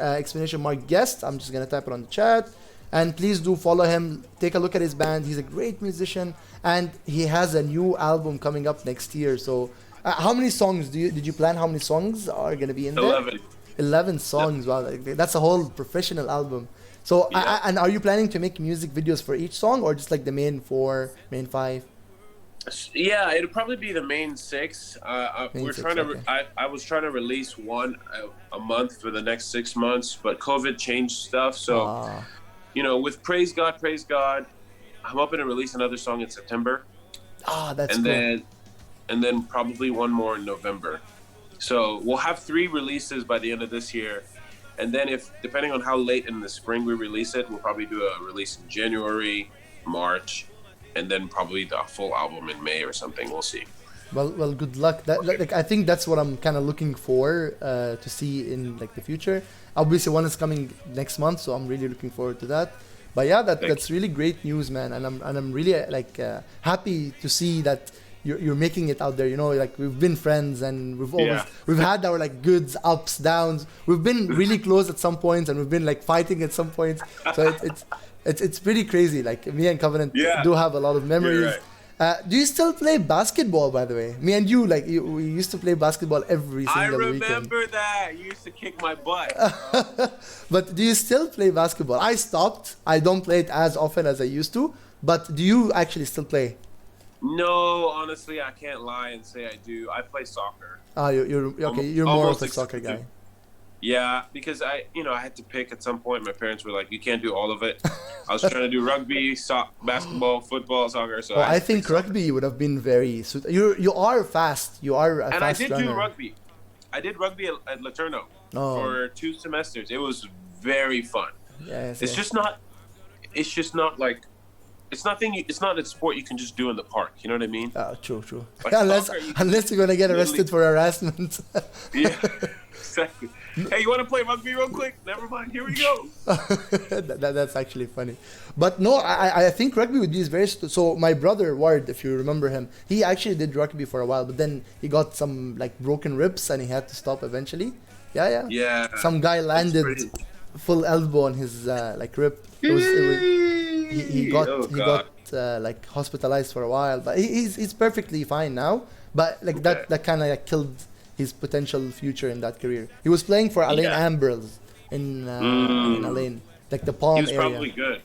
!guest. I'm just going to type it on the chat. And please do follow him. Take a look at his band. He's a great musician. And he has a new album coming up next year. So how many songs did you plan? How many songs are going to be in there? 11 songs. Wow, that's a whole professional album. So and are you planning to make music videos for each song, or just like the main 4, main 5? Yeah, it'll probably be the main 6. I was trying to release one a month for the next 6 months, but COVID changed stuff. So, with Praise God, I'm hoping to release another song in September. That's cool. And then probably one more in November. So we'll have 3 releases by the end of this year. And then depending on how late in the spring we release it, we'll probably do a release in January, March, and then probably the full album in May or something. We'll see. Well, good luck. I think that's what I'm kind of looking for to see in like the future. Obviously, one is coming next month, so I'm really looking forward to that. But yeah, that's really great news, man. And I'm really happy to see that you're making it out there. Like we've been friends, and we've had our like goods, ups, downs. We've been really close at some points, and we've been like fighting at some points. So it's pretty crazy. Like me and Covenant do have a lot of memories. Do you still play basketball, by the way? Me and you, we used to play basketball every single weekend. I remember that. You used to kick my butt. But do you still play basketball? I stopped. I don't play it as often as I used to. But do you actually still play? No, honestly, I can't lie and say I do. I play soccer. You're okay. You're more of Almost a soccer guy. Yeah, because I had to pick at some point. My parents were like, "You can't do all of it." I was trying to do rugby, basketball, football, soccer. So I think rugby would have been very. You are fast. You are a and I fast did runner. do rugby. I did rugby at Laterno for 2 semesters. It was very fun. Yes, It's just not. It's just not like. It's nothing. It's not a sport you can just do in the park. You know what I mean? True. Like unless soccer, unless you're gonna get arrested for harassment. Yeah, exactly. Hey, you want to play rugby real quick? Never mind. Here we go. That's actually funny, but no, I think rugby with these very. So my brother Ward, if you remember him, he actually did rugby for a while, but then he got some like broken ribs and he had to stop eventually. Yeah. Yeah. Some guy landed full elbow on his like rib. He got like hospitalized for a while, but he's perfectly fine now. But like that kind of like killed his potential future in that career. He was playing for Alain Ambrose in Alain, like the Palm area. He was probably good.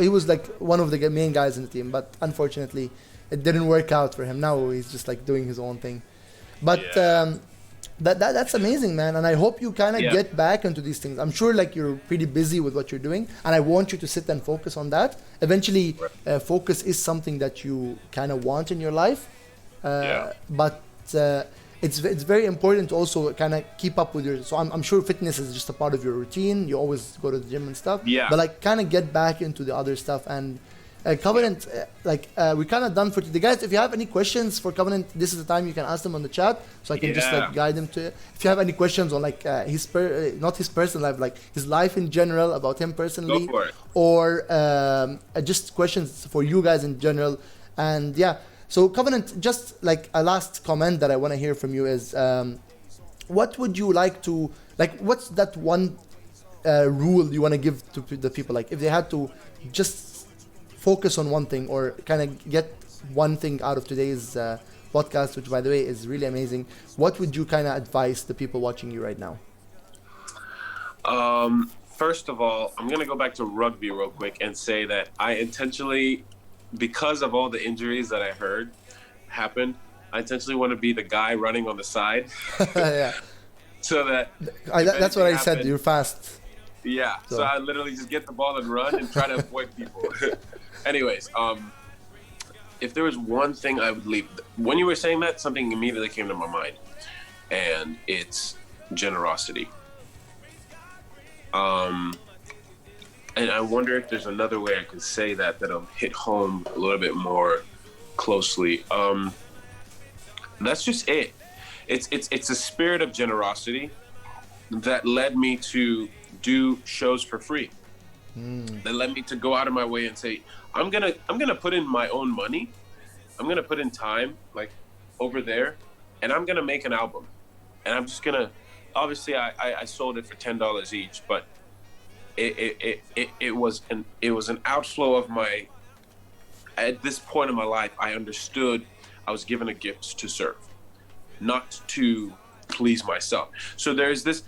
He was like one of the main guys in the team, but unfortunately, it didn't work out for him. Now he's just like doing his own thing. But that's amazing, man. And I hope you kind of get back into these things. I'm sure like you're pretty busy with what you're doing, and I want you to sit and focus on that. Eventually, focus is something that you kind of want in your life. But it's very important to also kind of keep up with your. So I'm sure fitness is just a part of your routine. You always go to the gym and stuff. Yeah. But like kind of get back into the other stuff. And Covenant, we're kind of done for today, guys. If you have any questions for Covenant, this is the time you can ask them on the chat, so I can just like guide them to it. If you have any questions on like not his personal life, like his life in general, about him personally, Go for it. or just questions for you guys in general. And so Covenant, just like a last comment that I want to hear from you is, what would you like to like? What's that one rule you want to give to the people? Like if they had to just focus on one thing or kind of get one thing out of today's podcast, which by the way is really amazing, what would you kind of advise the people watching you right now? First of all, I'm going to go back to rugby real quick and say that I intentionally, because of all the injuries that I heard happened, I intentionally want to be the guy running on the side. So that that's what I said, you're fast. Yeah, so I literally just get the ball and run and try to avoid people. Anyways, if there was one thing I would leave, when you were saying that, something immediately came to my mind, and it's generosity. And I wonder if there's another way I can say that'll hit home a little bit more closely. That's just it. It's a spirit of generosity that led me to do shows for free. That led me to go out of my way and say, I'm gonna put in my own money. I'm gonna put in time, like over there, and I'm gonna make an album. And I'm just gonna, obviously I sold it for $10 each, but it was an outflow of my. At this point in my life, I understood I was given a gift to serve, not to please myself. So there's this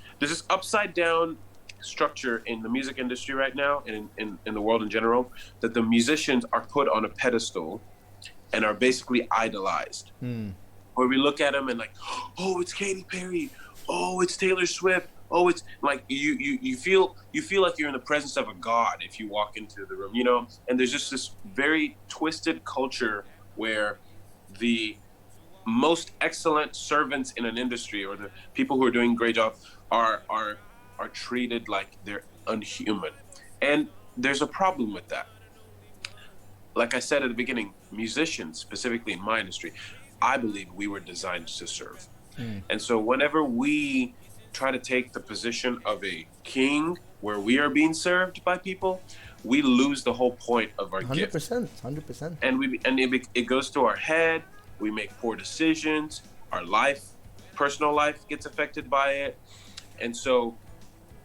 upside down structure in the music industry right now, and in the world in general, that the musicians are put on a pedestal and are basically idolized. Where we look at them and like, oh, it's Katy Perry, oh, it's Taylor Swift, oh, it's like you feel like you're in the presence of a god if you walk into the room, you know. And there's just this very twisted culture where the most excellent servants in an industry, or the people who are doing a great job, are treated like they're unhuman. And there's a problem with that. Like I said at the beginning, musicians, specifically in my industry, I believe we were designed to serve. And so whenever we try to take the position of a king where we are being served by people, we lose the whole point of our gift. 100%. And it goes to our head. We make poor decisions. Our personal life gets affected by it. And so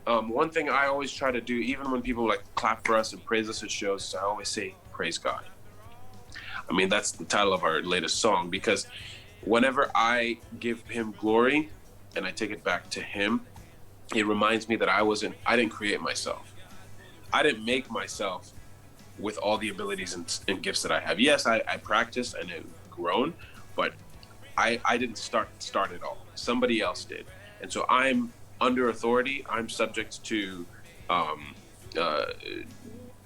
one thing I always try to do, even when people like clap for us and praise us at shows, is I always say, praise God. I mean, that's the title of our latest song, because whenever I give him glory and I take it back to him, it reminds me that I didn't create myself. I didn't make myself with all the abilities and gifts that I have. Yes, I practiced and have grown, but I didn't start it all. Somebody else did. And so I'm under authority. I'm subject to,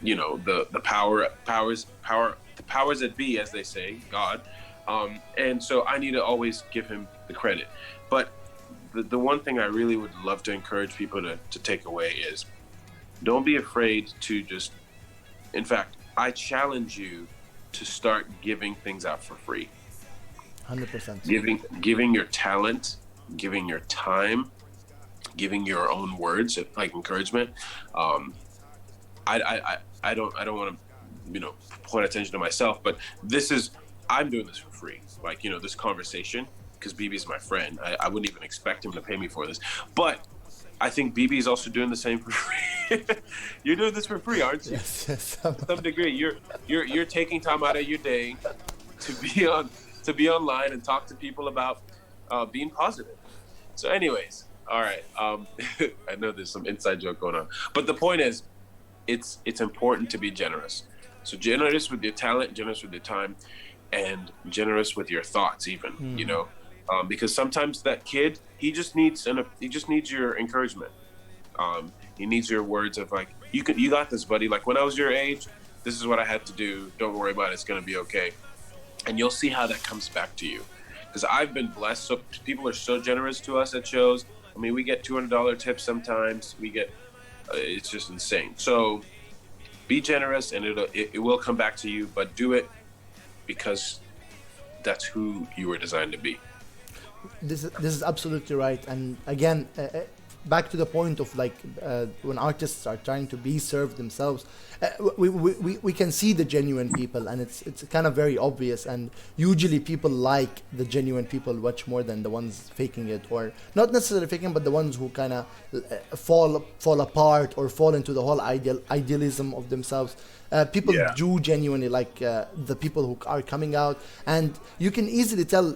you know, the powers that be, as they say, God. And so I need to always give him the credit. But the one thing I really would love to encourage people to take away is, don't be afraid to just, in fact, I challenge you to start giving things out for free. 100%. Giving your talent, giving your time, giving your own words of like encouragement. I don't want to, you know, point attention to myself, but I'm doing this for free. Like, you know, this conversation, because BB's my friend. I wouldn't even expect him to pay me for this, but I think BB is also doing the same for free. You're doing this for free, aren't you? Yes. To some degree, you're taking time out of your day to be online and talk to people about being positive. So, anyways, all right. I know there's some inside joke going on, but the point is, it's important to be generous. So generous with your talent, generous with your time, and generous with your thoughts, even. You know. Because sometimes that kid, he just needs your encouragement. He needs your words of like, you got this, buddy. Like when I was your age, this is what I had to do. Don't worry about it. It's gonna be okay. And you'll see how that comes back to you. Because I've been blessed. So people are so generous to us at shows. I mean, we get $200 tips sometimes. We get, it's just insane. So be generous, and it will come back to you. But do it because that's who you were designed to be. This is absolutely right. And again, back to the point of like when artists are trying to be served themselves, we can see the genuine people, and it's kind of very obvious. And usually people like the genuine people much more than the ones faking it, or not necessarily faking, but the ones who kind of fall apart or fall into the whole idealism of themselves. People do genuinely like the people who are coming out, and you can easily tell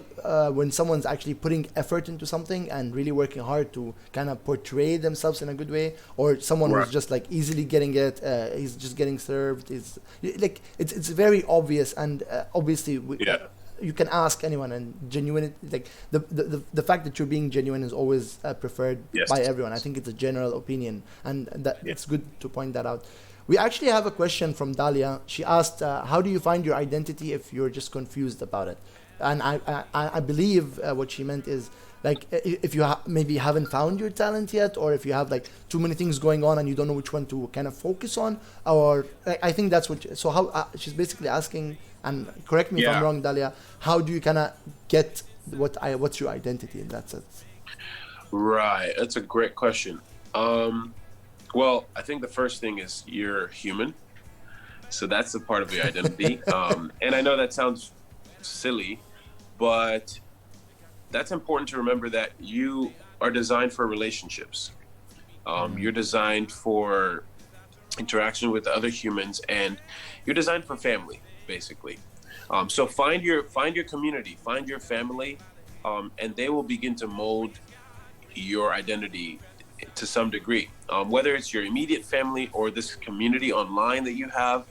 when someone's actually putting effort into something and really working hard to kind of portray themselves in a good way, or someone who's just like easily getting it, he's just getting served. It's very obvious, and obviously you can ask anyone, and genuine, like the fact that you're being genuine is always preferred by everyone. I think it's a general opinion, and that it's good to point that out. We actually have a question from Dalia. She asked, how do you find your identity if you're just confused about it? And I believe what she meant is, like, if you maybe haven't found your talent yet, or if you have like too many things going on and you don't know which one to kind of focus on, or I think that's what. So how she's basically asking, and correct me if I'm wrong, Dalia. How do you kind of get what's your identity in that sense? Right, that's a great question. Well, I think the first thing is you're human. So that's a part of your identity. And I know that sounds silly, but that's important to remember, that you are designed for relationships. You're designed for interaction with other humans, and you're designed for family, basically. So find your community, find your family, and they will begin to mold your identity to some degree, whether it's your immediate family or this community online that you have.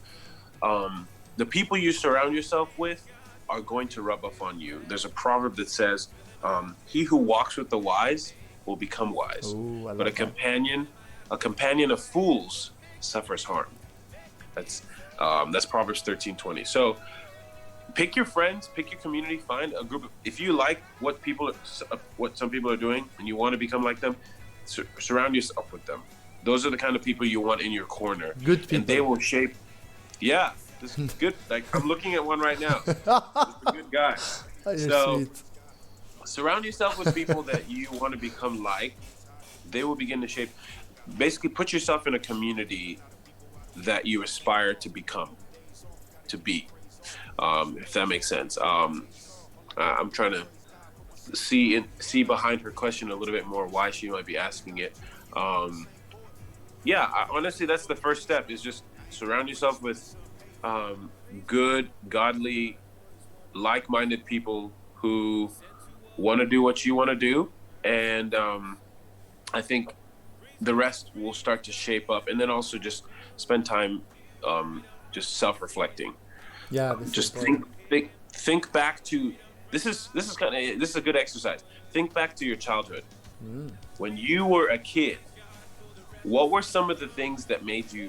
The people you surround yourself with are going to rub off on you. There's a proverb that says, he who walks with the wise will become wise. Ooh, but a companion of fools suffers harm. That's Proverbs 13:20. So pick your friends, pick your community, find a group of, if you like what some people are doing and you want to become like them, surround yourself with them. Those are the kind of people you want in your corner. Good people. And they will shape. Yeah, this is good. Like, I'm looking at one right now. This is a good guy. So sweet. Surround yourself with people that you want to become like. They will begin to shape. Basically, put yourself in a community that you aspire to become, to be, if that makes sense. I'm trying to see behind her question a little bit more why she might be asking it. Honestly, that's the first step, is just surround yourself with good, godly, like-minded people who want to do what you want to do, and I think the rest will start to shape up. And then also just spend time just self-reflecting. Yeah, this Just is think back to this is a good exercise. Think back to your childhood. When you were a kid, what were some of the things that made you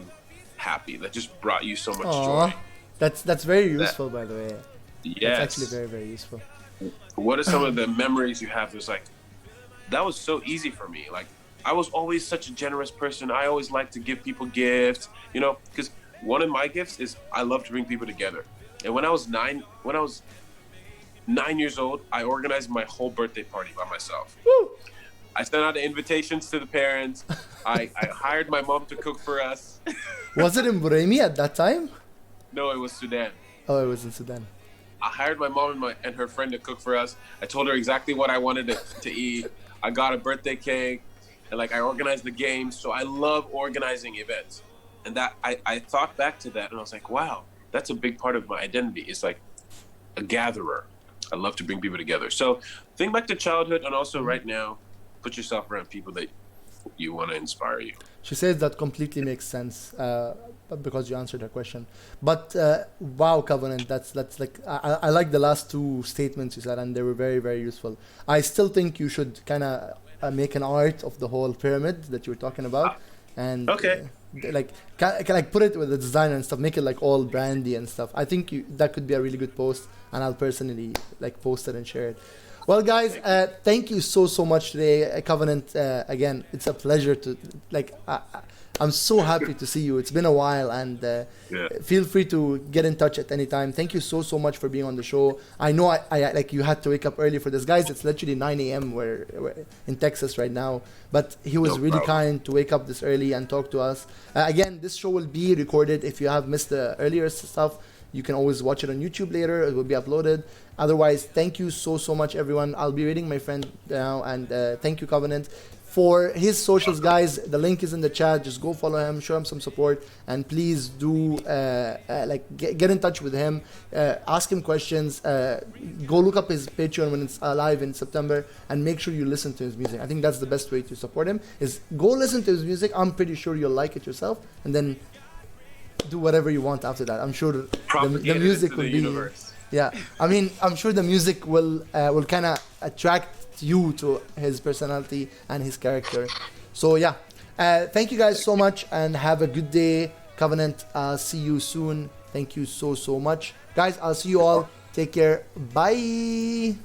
happy, that just brought you so much joy? That's very useful, by the way. Yes. That's actually very, very useful. What are some of the memories you have that's like, that was so easy for me? Like, I was always such a generous person. I always liked to give people gifts, you know, because one of my gifts is I love to bring people together. And when I was 9 years old, I organized my whole birthday party by myself. Woo! I sent out the invitations to the parents. I hired my mom to cook for us. Was it in Buraymi at that time? No, it was Sudan. Oh, it was in Sudan. I hired my mom and her friend to cook for us. I told her exactly what I wanted to eat. I got a birthday cake, and like I organized the games. So I love organizing events. And that I thought back to that, and I was like, wow, that's a big part of my identity. It's like a gatherer. I love to bring people together. So think back to childhood, and also right now, put yourself around people that you want to inspire you. She says that completely makes sense because you answered her question. But wow, Covenant, that's like I like the last two statements you said, and they were very, very useful. I still think you should kind of make an art of the whole pyramid that you were talking about, and like put it with the designer and stuff, make it like all brandy and stuff. I think that could be a really good post, and I'll personally like post it and share it. Well, guys, thank you so much today, Covenant. Again, it's a pleasure to I'm so happy to see you. It's been a while, and feel free to get in touch at any time. Thank you so much for being on the show. I know I like you had to wake up early for this, guys. It's literally 9 a.m. We're in Texas right now, but he was really kind to wake up this early and talk to us. Again, this show will be recorded. If you have missed the earlier stuff, you can always watch it on YouTube later. It will be uploaded. Otherwise, thank you so much, everyone. I'll be reading my friend now, and thank you, Covenant. For his socials, guys, the link is in the chat. Just go follow him, show him some support, and please do get in touch with him. Ask him questions. Go look up his Patreon when it's live in September, and make sure you listen to his music. I think that's the best way to support him. Is go listen to his music. I'm pretty sure you'll like it yourself, and then do whatever you want after that. I'm sure the music will be. Universe. Yeah, I mean, I'm sure the music will kind of attract you to his personality and his character. So yeah, thank you guys so much, and have a good day, Covenant. See you soon. Thank you so much, guys. I'll see you all. Take care. Bye.